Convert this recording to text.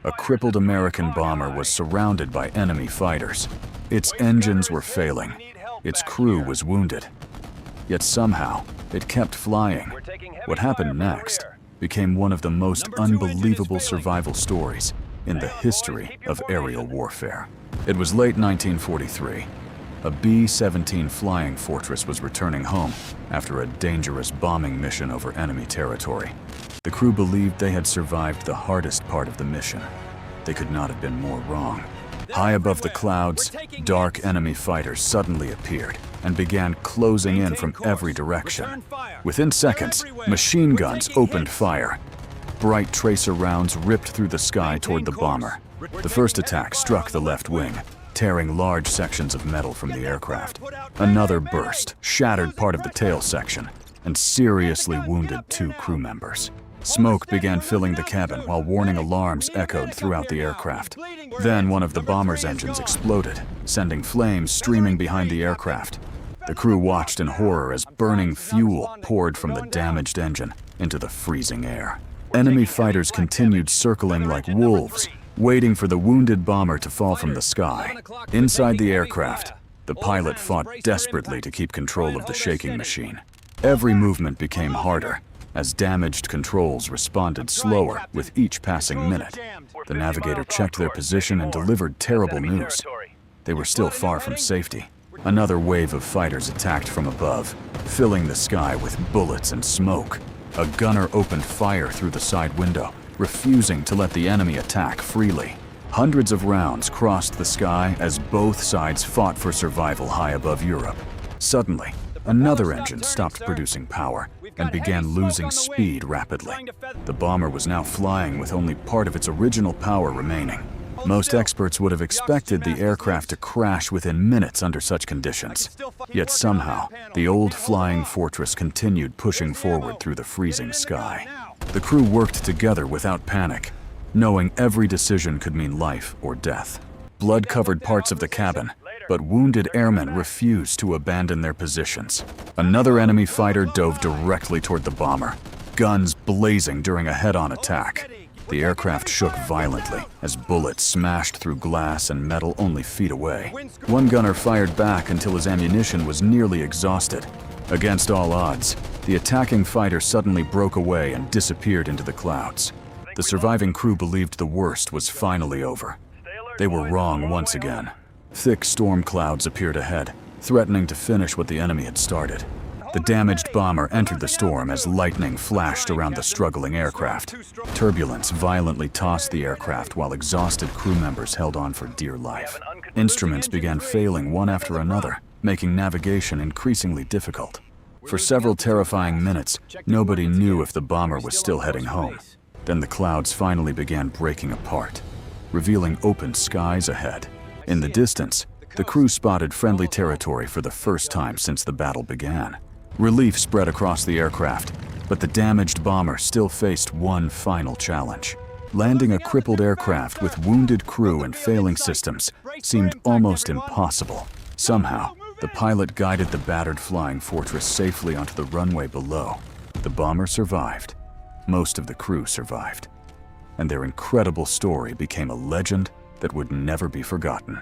A crippled American bomber was surrounded by enemy fighters. Its engines were failing. Its crew was wounded. Yet somehow, it kept flying. What happened next became one of the most unbelievable survival stories in the history of aerial warfare. It was late 1943. A B-17 flying fortress was returning home after a dangerous bombing mission over enemy territory. The crew believed they had survived the hardest part of the mission. They could not have been more wrong. High above the clouds, dark enemy fighters suddenly appeared and began closing in from every direction. Within seconds, machine guns opened fire. Bright tracer rounds ripped through the sky toward the bomber. The first attack struck the left wing, tearing large sections of metal from the aircraft. Another burst shattered part of the tail section and seriously wounded 2 crew members. Smoke began filling the cabin while warning alarms echoed throughout the aircraft. Then one of the bomber's engines exploded, sending flames streaming behind the aircraft. The crew watched in horror as burning fuel poured from the damaged engine into the freezing air. Enemy fighters continued circling like wolves, waiting for the wounded bomber to fall from the sky. Inside the aircraft, the pilot fought desperately to keep control of the shaking machine. Every movement became harder as damaged controls responded slower with each passing minute. The navigator checked their position and delivered terrible news. They were still far from safety. Another wave of fighters attacked from above, filling the sky with bullets and smoke. A gunner opened fire through the side window, refusing to let the enemy attack freely. Hundreds of rounds crossed the sky as both sides fought for survival high above Europe. Suddenly, another engine stopped producing power and began losing speed rapidly. The bomber was now flying with only part of its original power remaining. Most experts would have expected the aircraft to crash within minutes under such conditions. Yet somehow, the old flying fortress continued pushing forward through the freezing sky. The crew worked together without panic, knowing every decision could mean life or death. Blood covered parts of the cabin, but wounded airmen refused to abandon their positions. Another enemy fighter dove directly toward the bomber, guns blazing during a head-on attack. The aircraft shook violently as bullets smashed through glass and metal only feet away. One gunner fired back until his ammunition was nearly exhausted. Against all odds, the attacking fighter suddenly broke away and disappeared into the clouds. The surviving crew believed the worst was finally over. They were wrong once again. Thick storm clouds appeared ahead, threatening to finish what the enemy had started. The damaged bomber entered the storm as lightning flashed around the struggling aircraft. Turbulence violently tossed the aircraft while exhausted crew members held on for dear life. Instruments began failing one after another, making navigation increasingly difficult. For several terrifying minutes, nobody knew if the bomber was still heading home. Then the clouds finally began breaking apart, revealing open skies ahead. In the distance, the crew spotted friendly territory for the first time since the battle began. Relief spread across the aircraft, but the damaged bomber still faced one final challenge. Landing a crippled aircraft with wounded crew and failing systems seemed almost impossible. Somehow, the pilot guided the battered flying fortress safely onto the runway below. The bomber survived. Most of the crew survived. And their incredible story became a legend that would never be forgotten.